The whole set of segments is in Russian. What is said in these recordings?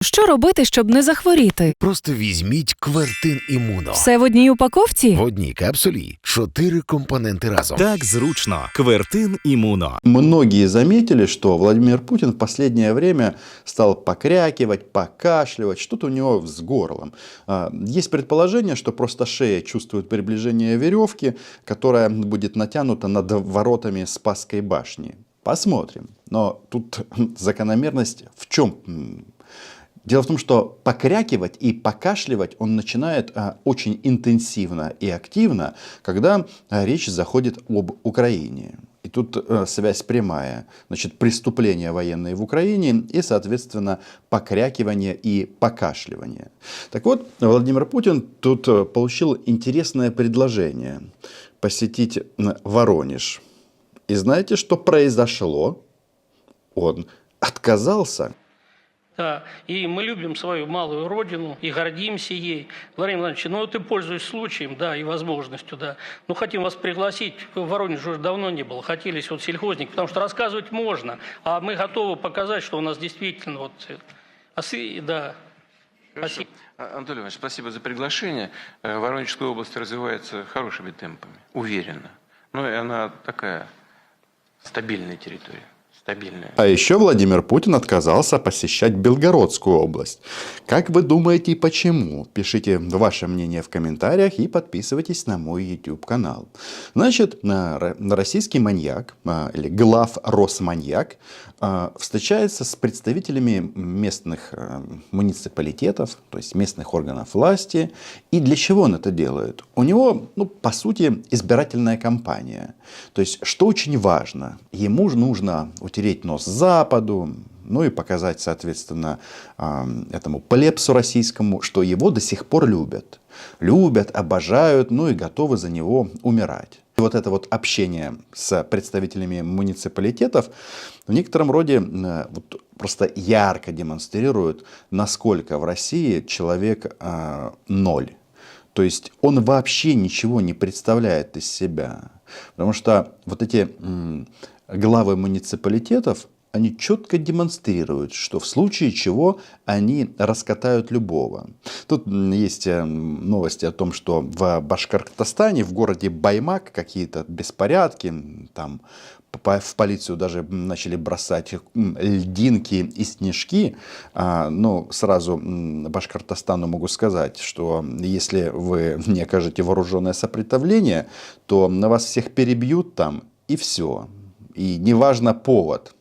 Що робити, щоб не захворіти? Просто візьміть Квертин Імуно. Все в одній упаковці? В одній капсулі 4 компоненти разом. Так зручно. Квертин Імуно. Многие заметили, что Владимир Путин в последнее время стал покрякивать, покашливать, что-то у него с горлом. Есть предположение, что просто шея чувствует приближение веревки, которая будет натянута над воротами Спасской башни. Посмотрим. Но тут закономерность в чем? Дело в том, что покрякивать и покашливать он начинает очень интенсивно и активно, когда речь заходит об Украине. И тут связь прямая. Значит, преступления военные в Украине и, соответственно, покрякивание и покашливание. Так вот, Владимир Путин тут получил интересное предложение посетить Воронеж. И знаете, что произошло? Он отказался. Да, и мы любим свою малую родину и гордимся ей. Владимир Владимирович, ну ты пользуясь случаем, да, и возможностью, да. Ну хотим вас пригласить, в Воронеже уже давно не было, хотелись вот сельхозник, потому что рассказывать можно, а мы готовы показать, что у нас действительно вот, да. Спасибо. Анатолий Иванович, спасибо за приглашение. Воронежская область развивается хорошими темпами, уверенно. Ну и она такая стабильная территория. А еще Владимир Путин отказался посещать Белгородскую область. Как вы думаете и почему? Пишите ваше мнение в комментариях и подписывайтесь на мой YouTube-канал. Значит, российский маньяк, или главросманьяк, встречается с представителями местных муниципалитетов, то есть местных органов власти. И для чего он это делает? У него, по сути, избирательная кампания. То есть, что очень важно, ему нужно утереть нос Западу, ну и показать, соответственно, этому плебсу российскому, что его до сих пор любят. Любят, обожают, ну и готовы за него умирать. И вот это вот общение с представителями муниципалитетов в некотором роде вот просто ярко демонстрирует, насколько в России человек ноль. То есть он вообще ничего не представляет из себя. Потому что вот эти главы муниципалитетов, они четко демонстрируют, что в случае чего они раскатают любого. Тут есть новости о том, что в Башкортостане, в городе Баймак, какие-то беспорядки, там в полицию даже начали бросать льдинки и снежки. Но сразу Башкортостану могу сказать, что если вы не окажете вооруженное сопротивление, то на вас всех перебьют там и все. И неважно повод.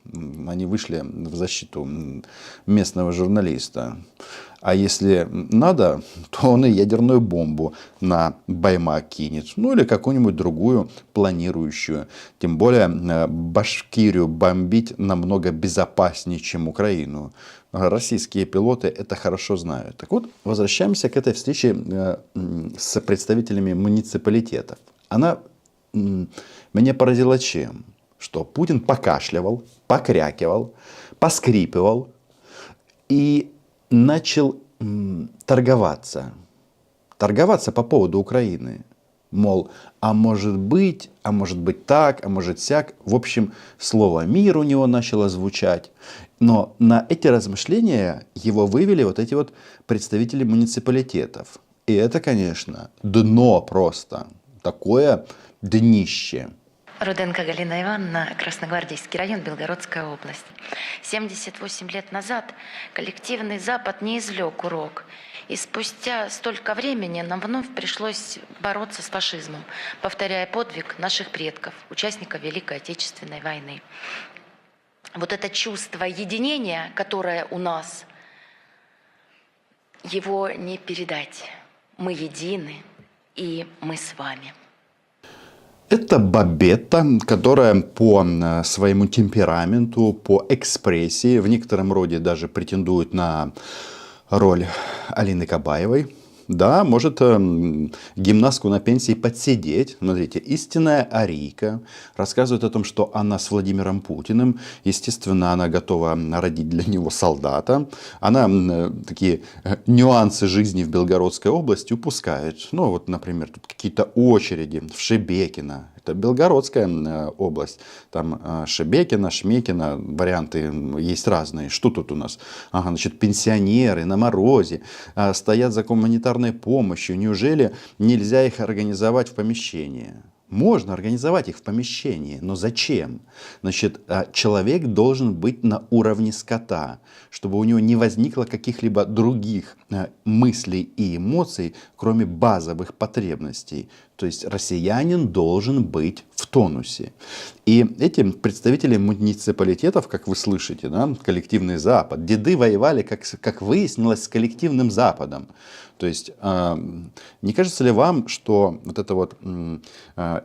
Они вышли в защиту местного журналиста. А если надо, то он и ядерную бомбу на Баймак кинет. Ну или какую-нибудь другую планирующую. Тем более Башкирию бомбить намного безопаснее, чем Украину. Российские пилоты это хорошо знают. Так вот, возвращаемся к этой встрече с представителями муниципалитетов. Она меня поразила чем? Что Путин покашливал, покрякивал, поскрипывал и начал торговаться. Торговаться по поводу Украины. Мол, а может быть так, а может сяк. В общем, слово «мир» у него начало звучать. Но на эти размышления его вывели вот эти вот представители муниципалитетов. И это, конечно, дно просто. Такое днище. Руденко Галина Ивановна, Красногвардейский район, Белгородская область. 78 лет назад коллективный Запад не извлек урок. И спустя столько времени нам вновь пришлось бороться с фашизмом, повторяя подвиг наших предков, участников Великой Отечественной войны. Вот это чувство единения, которое у нас, его не передать. Мы едины, и мы с вами. Это Бабетта, которая по своему темпераменту, по экспрессии, в некотором роде даже претендует на роль Алины Кабаевой. Да, может гимнастку на пенсии подсидеть. Смотрите, истинная арийка рассказывает о том, что она с Владимиром Путиным. Естественно, она готова родить для него солдата. Она такие нюансы жизни в Белгородской области упускает. Ну, вот, например, тут какие-то очереди в Шебекино. Это Белгородская область. Там Шебекино, Шмекино, варианты есть разные. Что тут у нас? Ага, значит, пенсионеры на морозе стоят за гуманитарной помощью. Неужели нельзя их организовать в помещении? Можно организовать их в помещении, но зачем? Значит, человек должен быть на уровне скота, чтобы у него не возникло каких-либо других мыслей и эмоций, кроме базовых потребностей. То есть россиянин должен быть в тонусе. И эти представители муниципалитетов, как вы слышите, да, коллективный Запад, деды воевали, как выяснилось, с коллективным Западом. То есть, не кажется ли вам, что вот это вот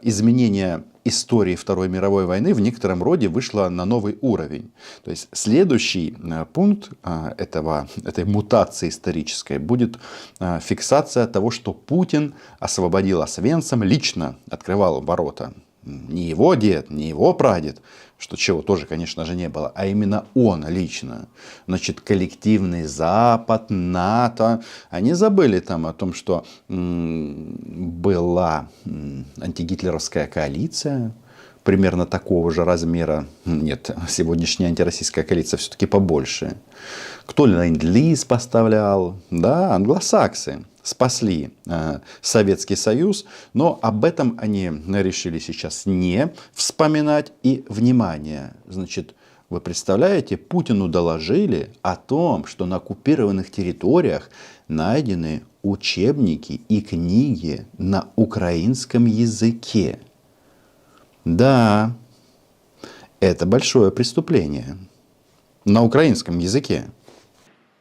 изменение истории Второй мировой войны в некотором роде вышло на новый уровень? То есть, следующий пункт этой мутации исторической будет фиксация того, что Путин освободил Освенцим, лично открывал ворота. Не его дед, не его прадед, что чего тоже, конечно же, не было, а именно он лично. Значит, коллективный Запад, НАТО, они забыли там о том, что была антигитлеровская коалиция, примерно такого же размера. Нет, сегодняшняя антироссийская коалиция все-таки побольше. Кто ленд-лиз поставлял? Да, англосаксы спасли Советский Союз, но об этом они решили сейчас не вспоминать. И, внимание, значит, вы представляете, Путину доложили о том, что на оккупированных территориях найдены учебники и книги на украинском языке. Да, это большое преступление. На украинском языке.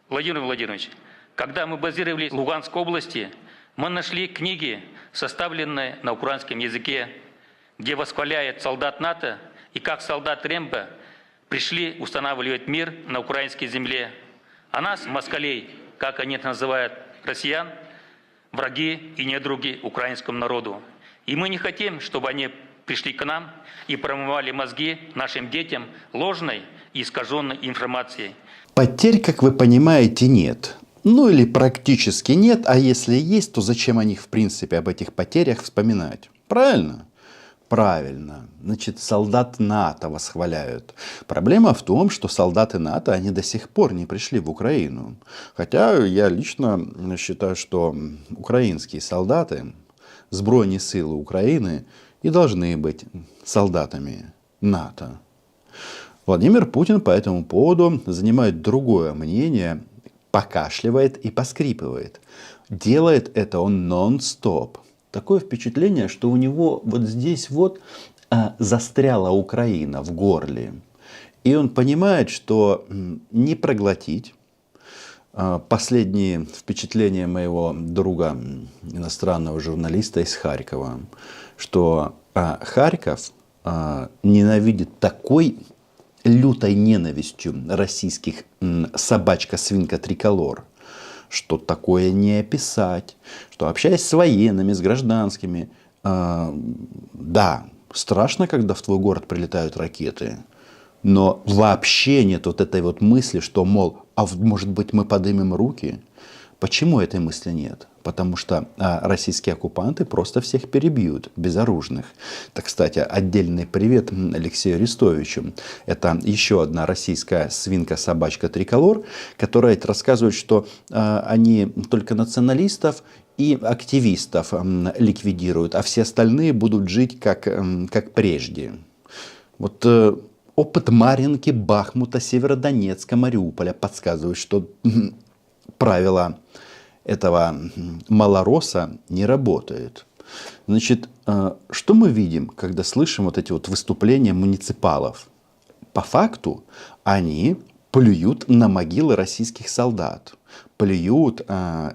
Владимир Владимирович, когда мы базировались в Луганской области, мы нашли книги, составленные на украинском языке, где восхваляет солдат НАТО и как солдат Рембо пришли устанавливать мир на украинской земле. А нас, москалей, как они это называют, россиян, враги и недруги украинскому народу. И мы не хотим, чтобы они пришли к нам и промывали мозги нашим детям ложной и искаженной информацией. Потерь, как вы понимаете, нет. Ну или практически нет, а если есть, то зачем о них в принципе, об этих потерях вспоминать? Правильно? Правильно. Значит, солдат НАТО восхваляют. Проблема в том, что солдаты НАТО, они до сих пор не пришли в Украину. Хотя я лично считаю, что украинские солдаты, Збройні силы Украины, и должны быть солдатами НАТО. Владимир Путин по этому поводу занимает другое мнение, покашливает и поскрипывает. Делает это он нон-стоп. Такое впечатление, что у него вот здесь вот застряла Украина в горле. И он понимает, что не проглотить. Последние впечатления моего друга, иностранного журналиста из Харькова, что Харьков ненавидит такой лютой ненавистью российских собачка-свинка триколор, что такое не описать, что общаясь с военными, с гражданскими, да, страшно, когда в твой город прилетают ракеты, но вообще нет вот этой вот мысли, что, мол, а может быть мы поднимем руки? Почему этой мысли нет? Потому что российские оккупанты просто всех перебьют, безоружных. Так, кстати, отдельный привет Алексею Арестовичу. Это еще одна российская свинка-собачка триколор, которая рассказывает, что они только националистов и активистов ликвидируют, а все остальные будут жить как прежде. Вот опыт Марьинки, Бахмута, Северодонецка, Мариуполя подсказывает, что правила этого малороса не работает. Значит, что мы видим, когда слышим вот эти вот выступления муниципалов? По факту они плюют на могилы российских солдат, плюют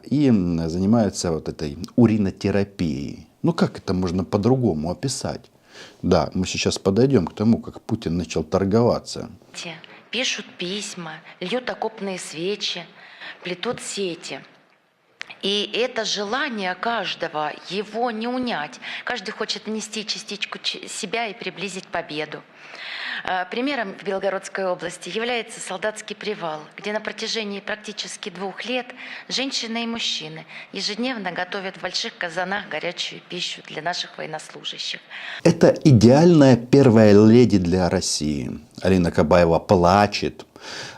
и занимаются вот этой уринотерапией. Ну как это можно по-другому описать? Да, мы сейчас подойдем к тому, как Путин начал торговаться. Пишут письма, льют окопные свечи, плетут сети. И это желание каждого, его не унять. Каждый хочет внести частичку себя и приблизить победу. Примером в Белгородской области является Солдатский привал, где на протяжении практически 2 лет женщины и мужчины ежедневно готовят в больших казанах горячую пищу для наших военнослужащих. Это идеальная первая леди для России. Алина Кабаева плачет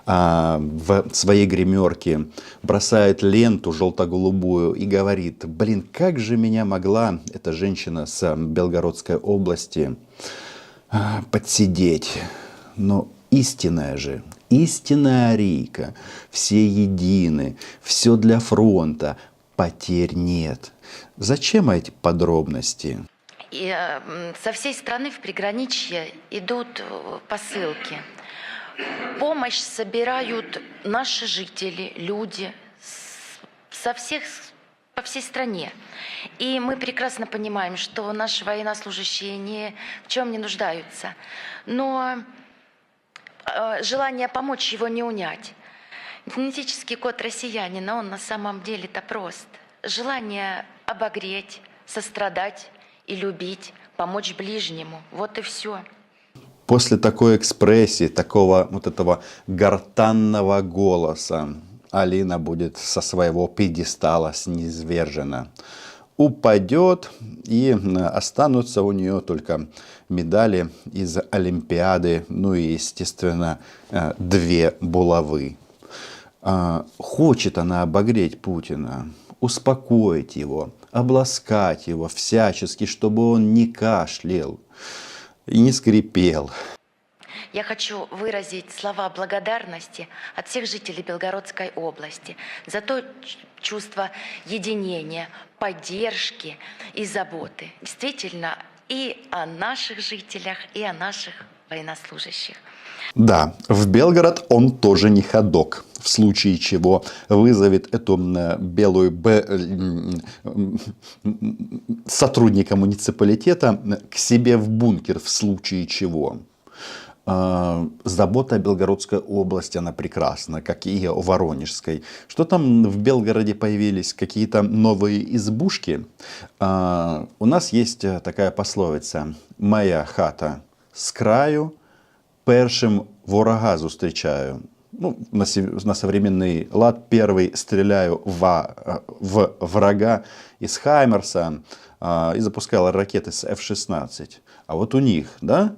в своей гримерке, бросает ленту желто-голубую и говорит: блин, как же меня могла эта женщина с Белгородской области подсидеть. Но истинная же, истинная арийка, все едины, все для фронта, потерь нет. Зачем эти подробности? И со всей страны в приграничье идут посылки. Помощь собирают наши жители, люди по всей стране. И мы прекрасно понимаем, что наши военнослужащие ни в чем не нуждаются. Но желание помочь его не унять. Генетический код россиянина, он на самом деле-то прост. Желание обогреть, сострадать и любить, помочь ближнему. Вот и все. После такой экспрессии, такого вот этого гортанного голоса, Алина будет со своего пьедестала низвержена. Упадет, и останутся у нее только медали из Олимпиады, ну и, естественно, 2 булавы. Хочет она обогреть Путина, успокоить его, обласкать его всячески, чтобы он не кашлял и не скрипел. Я хочу выразить слова благодарности от всех жителей Белгородской области за то чувство единения, поддержки и заботы. Действительно, и о наших жителях, и о наших военнослужащих. Да, в Белгород он тоже не ходок, в случае чего вызовет эту белую сотрудника муниципалитета к себе в бункер, в случае чего. Забота о Белгородской области, она прекрасна, как и о Воронежской. Что там в Белгороде появились? Какие-то новые избушки? У нас есть такая пословица: «Моя хата с краю, першим ворога зустрічаю». Ну, на современный лад: первый стреляю в врага из Хаймерса и запускал ракеты с F-16. А вот у них, да,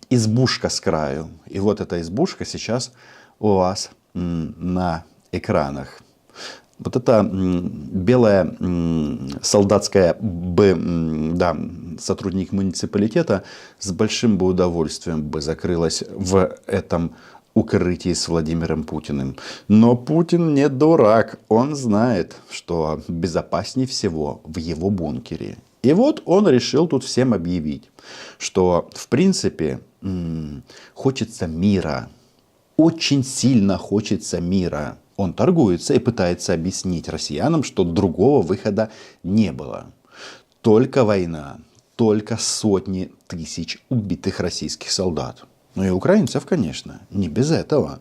избушка с краю. И вот эта избушка сейчас у вас на экранах. Вот эта белая солдатская сотрудник муниципалитета с большим бы удовольствием бы закрылась в этом укрытии с Владимиром Путиным. Но Путин не дурак. Он знает, что безопаснее всего в его бункере. И вот он решил тут всем объявить, что в принципе хочется мира. Очень сильно хочется мира. Он торгуется и пытается объяснить россиянам, что другого выхода не было. Только война, только сотни тысяч убитых российских солдат. Ну и украинцев, конечно, не без этого.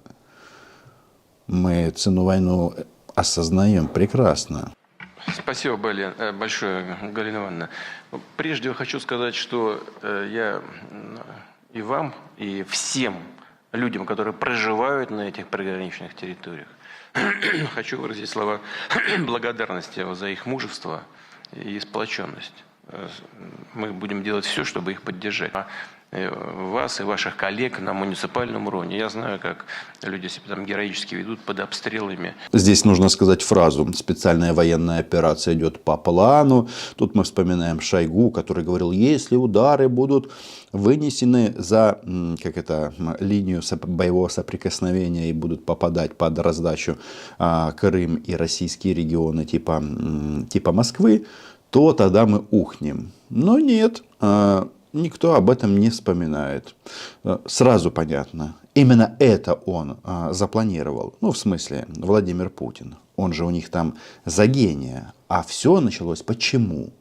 Мы цену войны осознаем прекрасно. Спасибо большое, Галина Ивановна. Прежде я хочу сказать, что я и вам, и всем людям, которые проживают на этих приграничных территориях, хочу выразить слова благодарности за их мужество и сплоченность. Мы будем делать все, чтобы их поддержать. Вас и ваших коллег на муниципальном уровне. Я знаю, как люди себя там героически ведут под обстрелами. Здесь нужно сказать фразу: специальная военная операция идет по плану. Тут мы вспоминаем Шойгу, который говорил: если удары будут вынесены за линию боевого соприкосновения и будут попадать под раздачу Крым и российские регионы типа Москвы, то тогда мы ухнем. Но нет, никто об этом не вспоминает. Сразу понятно, именно это он запланировал. Ну, в смысле, Владимир Путин. Он же у них там за гения. А все началось почему?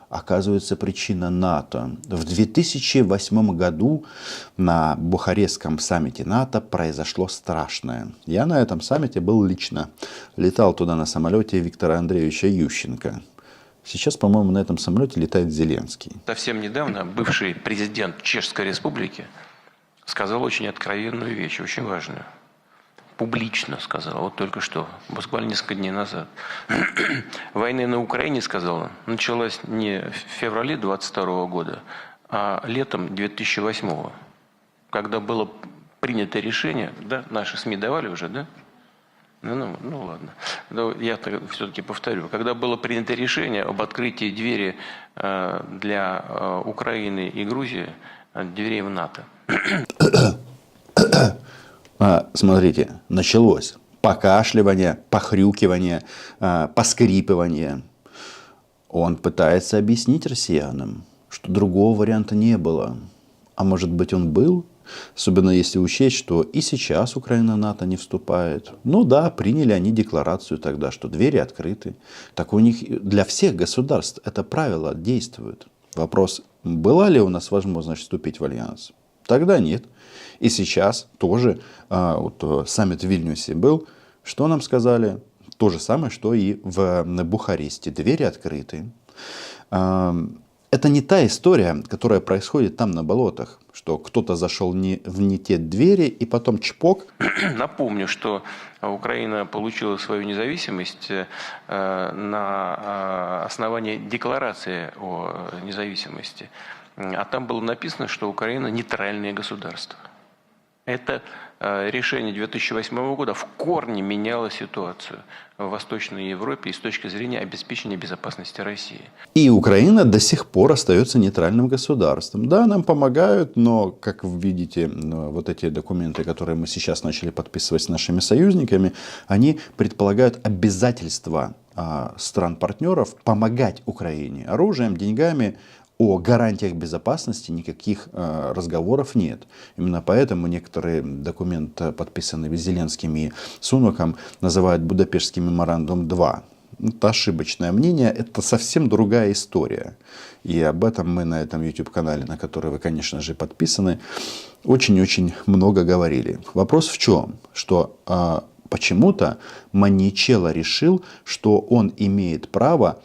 Оказывается, причина НАТО. В 2008 году на Бухарестском саммите НАТО произошло страшное. Я на этом саммите был лично. Летал туда на самолете Виктора Андреевича Ющенко. Сейчас, по-моему, на этом самолете летает Зеленский. Совсем недавно бывший президент Чешской Республики сказал очень откровенную вещь, очень важную. Публично сказал, вот только что, буквально несколько дней назад. Война на Украине, сказала, началась не в феврале 22 года, а летом 2008, когда было принято решение, да, наши СМИ давали уже, да? Ну ладно. Но я все-таки повторю. Когда было принято решение об открытии двери для Украины и Грузии, дверей в НАТО. Смотрите, началось покашливание, похрюкивание, поскрипывание. Он пытается объяснить россиянам, что другого варианта не было. А может быть, он был? Особенно если учесть, что и сейчас Украина в НАТО не вступает. Ну да, приняли они декларацию тогда, что двери открыты. Так у них для всех государств это правило действует. Вопрос, была ли у нас возможность вступить в альянс? Тогда нет. И сейчас тоже вот, саммит в Вильнюсе был. Что нам сказали? То же самое, что и в Бухаресте. Двери открыты. Это не та история, которая происходит там на болотах, что кто-то зашел в не те двери и потом чпок. Напомню, что Украина получила свою независимость на основании декларации о независимости. А там было написано, что Украина нейтральное государство. Это решение 2008 года в корне меняло ситуацию в Восточной Европе и с точки зрения обеспечения безопасности России. И Украина до сих пор остается нейтральным государством. Да, нам помогают, но, как вы видите, вот эти документы, которые мы сейчас начали подписывать с нашими союзниками, они предполагают обязательства стран-партнеров помогать Украине оружием, деньгами. О гарантиях безопасности никаких разговоров нет. Именно поэтому некоторые документы, подписанные Зеленским и Суноком, называют Будапештский меморандум 2. Это ошибочное мнение, это совсем другая история. И об этом мы на этом YouTube-канале, на который вы, конечно же, подписаны, очень-очень много говорили. Вопрос в чем? Что почему-то Маничелло решил, что он имеет право,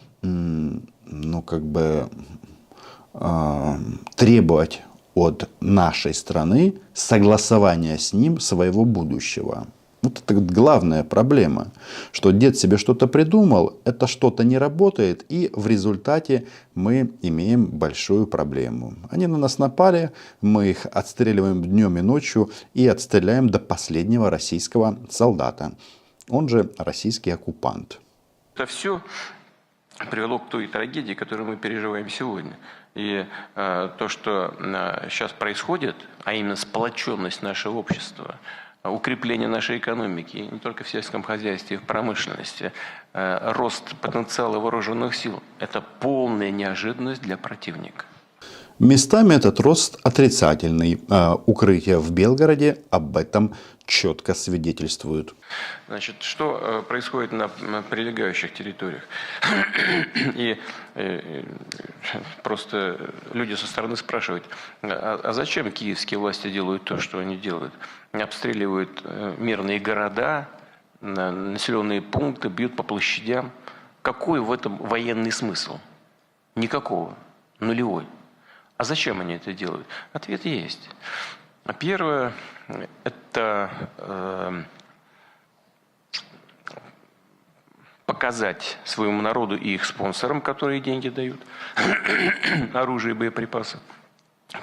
требовать от нашей страны согласования с ним своего будущего. Вот это главная проблема, что дед себе что-то придумал, это что-то не работает, и в результате мы имеем большую проблему. Они на нас напали, мы их отстреливаем днем и ночью и отстреляем до последнего российского солдата, он же российский оккупант. Это все привело к той трагедии, которую мы переживаем сегодня. И то, что сейчас происходит, а именно сплоченность нашего общества, укрепление нашей экономики, не только в сельском хозяйстве, и в промышленности, рост потенциала вооруженных сил, это полная неожиданность для противника. Местами этот рост отрицательный. Укрытия в Белгороде об этом четко свидетельствуют. Значит, что происходит на прилегающих территориях? И просто люди со стороны спрашивают, а зачем киевские власти делают то, что они делают? Обстреливают мирные города, населенные пункты, бьют по площадям. Какой в этом военный смысл? Никакого. Нулевой. А зачем они это делают? Ответ есть. Первое – это показать своему народу и их спонсорам, которые деньги дают, оружие и боеприпасы,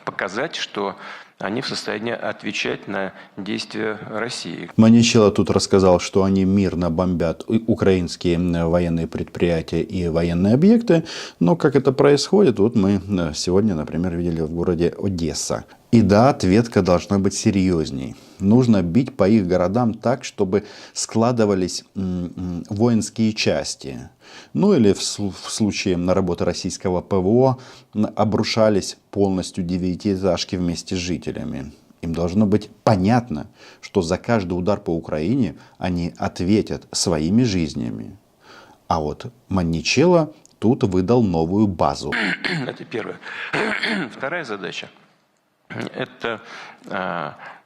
показать, что они в состоянии отвечать на действия России. Маничелло тут рассказал, что они мирно бомбят украинские военные предприятия и военные объекты. Но как это происходит, вот мы сегодня, например, видели в городе Одесса. И да, ответка должна быть серьезней. Нужно бить по их городам так, чтобы складывались воинские части. Ну или в случае работы российского ПВО обрушались полностью девятиэтажки вместе с жителями. Им должно быть понятно, что за каждый удар по Украине они ответят своими жизнями. А вот Маничелло тут выдал новую базу. Это первое. Вторая задача – это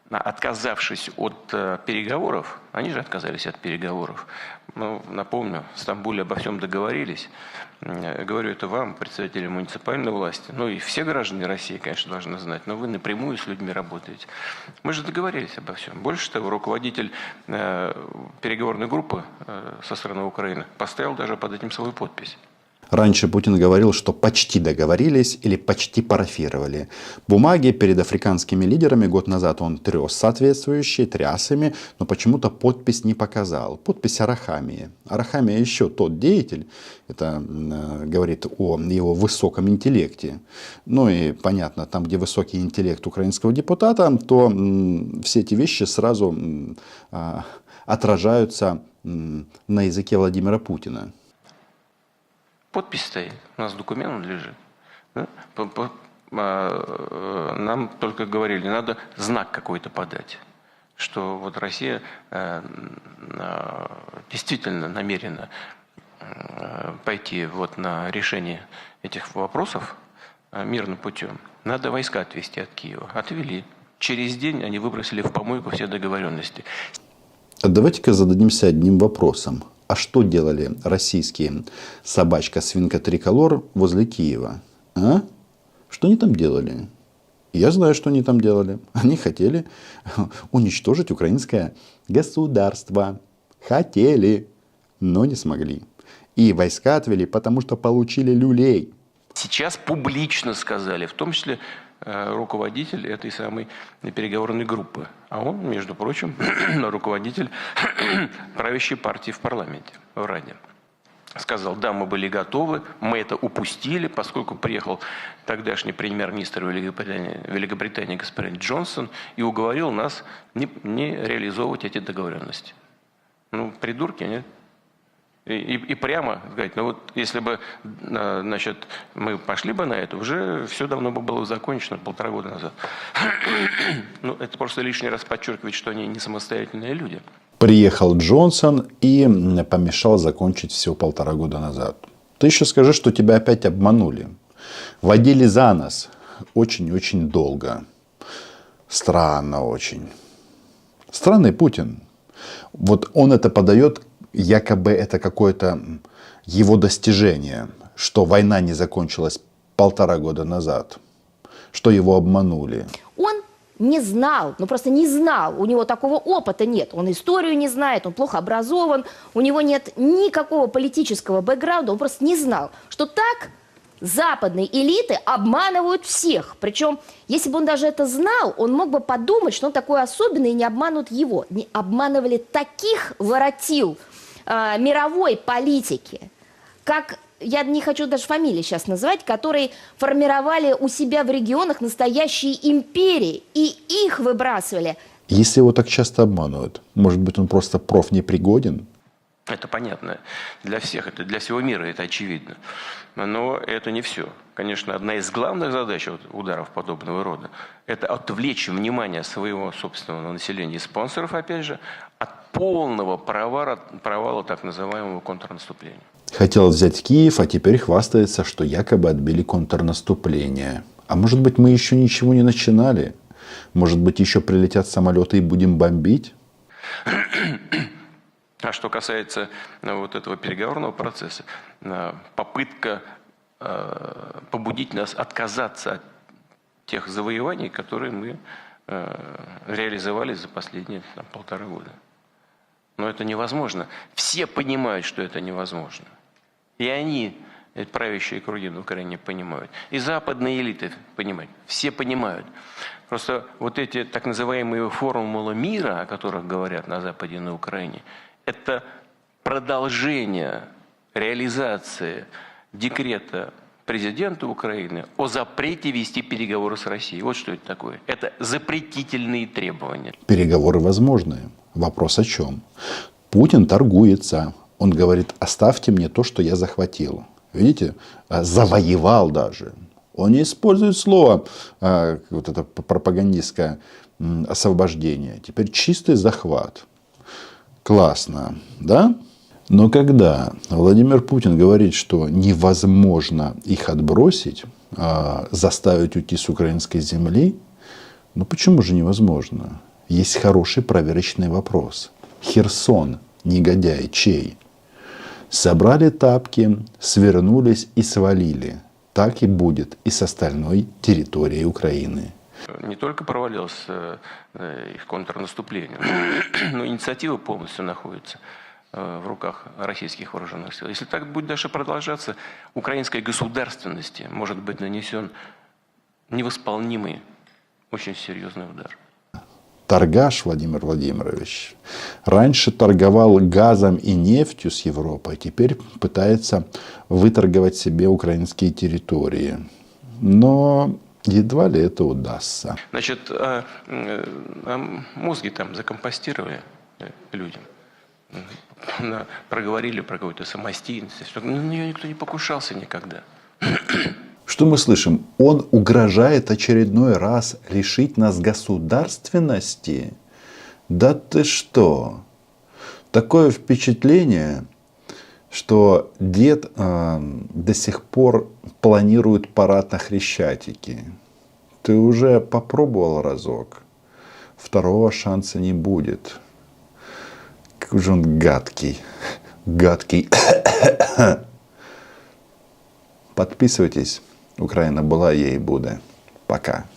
отказавшись от переговоров, они же отказались от переговоров. Ну, напомню, в Стамбуле обо всем договорились. Говорю это вам, представители муниципальной власти. Ну и все граждане России, конечно, должны знать. Но вы напрямую с людьми работаете. Мы же договорились обо всем. Больше того, руководитель переговорной группы со стороны Украины поставил даже под этим свою подпись. Раньше Путин говорил, что почти договорились или почти парафировали. Бумаги перед африканскими лидерами год назад он тряс соответствующие, тряс ими, но почему-то подпись не показал. Подпись Арахамии. Арахамия еще тот деятель, это говорит о его высоком интеллекте. Ну и понятно, там, где высокий интеллект украинского депутата, то все эти вещи сразу отражаются на языке Владимира Путина. Подпись стоит, у нас документ лежит. Да? Нам только говорили, надо знак какой-то подать, что вот Россия действительно намерена пойти вот на решение этих вопросов мирным путем. Надо войска отвести от Киева. Отвели. Через день они выбросили в помойку все договоренности. Давайте-ка зададимся одним вопросом. А что делали российские собачка-свинка Триколор возле Киева? А? Что они там делали? Я знаю, что они там делали. Они хотели уничтожить украинское государство. Хотели, но не смогли. И войска отвели, потому что получили люлей. Сейчас публично сказали, в том числе руководитель этой самой переговорной группы. А он, между прочим, руководитель правящей партии в парламенте, в Раде. Сказал, да, мы были готовы, мы это упустили, поскольку приехал тогдашний премьер-министр Великобритании господин Джонсон и уговорил нас не реализовывать эти договоренности. Ну, придурки, нет? И прямо сказать, ну вот если бы, значит, мы пошли бы на это, уже все давно бы было закончено 1,5 года назад. Ну, это просто лишний раз подчеркивает, что они не самостоятельные люди. Приехал Джонсон и помешал закончить все 1,5 года назад. Ты еще скажи, что тебя опять обманули. Водили за нос очень-очень долго. Странно очень. Странный Путин. Вот он это подает, якобы это какое-то его достижение, что война не закончилась 1,5 года назад, что его обманули. Он не знал, ну просто не знал, у него такого опыта нет, он историю не знает, он плохо образован, у него нет никакого политического бэкграунда, он просто не знал, что так западные элиты обманывают всех. Причем, если бы он даже это знал, он мог бы подумать, что он такой особенный и не обманут его. Не обманывали таких воротил мировой политики, как, я не хочу даже фамилии сейчас называть, которые формировали у себя в регионах настоящие империи и их выбрасывали. Если его так часто обманывают, может быть, он просто профнепригоден? Это понятно для всех, это для всего мира, это очевидно. Но это не все. Конечно, одна из главных задач ударов подобного рода – это отвлечь внимание своего собственного населения и спонсоров, опять же, от полного провала так называемого контрнаступления. Хотел взять Киев, а теперь хвастается, что якобы отбили контрнаступление. А может быть, мы еще ничего не начинали? Может быть, еще прилетят самолеты и будем бомбить? А что касается вот этого переговорного процесса, попытка побудить нас отказаться от тех завоеваний, которые мы реализовали за последние 1,5 года. Но это невозможно. Все понимают, что это невозможно. И они, правящие круги на Украине, понимают. И западные элиты понимают. Все понимают. Просто вот эти так называемые формулы мира, о которых говорят на Западе и на Украине, это продолжение реализации декрета президента Украины о запрете вести переговоры с Россией. Вот что это такое. Это запретительные требования. Переговоры возможны. Вопрос о чем? Путин торгуется. Он говорит, оставьте мне то, что я захватил. Видите? Завоевал даже. Он не использует слово, вот это пропагандистское освобождение. Теперь чистый захват. Классно, да? Но когда Владимир Путин говорит, что невозможно их отбросить, заставить уйти с украинской земли, ну почему же невозможно? есть хороший проверочный вопрос. Херсон, негодяй, чей? Собрали тапки, свернулись и свалили. Так и будет и с остальной территорией Украины. Не только провалилось их контрнаступление, но инициатива полностью находится в руках российских вооруженных сил. Если так будет дальше продолжаться, украинской государственности может быть нанесен невосполнимый, очень серьезный удар. Торгаш Владимир Владимирович раньше торговал газом и нефтью с Европой, теперь пытается выторговать себе украинские территории. Но едва ли это удастся. Значит, мозги там закомпостировали людям. Проговорили про какую-то самостийность. На нее никто не покушался никогда. Что мы слышим? Он угрожает очередной раз лишить нас государственности? Да ты что? Такое впечатление, что дед до сих пор планирует парад на Хрещатике. Ты уже попробовал разок? Второго шанса не будет. Какой же он гадкий. Гадкий. Подписывайтесь. Украина была, ей и будет. Пока.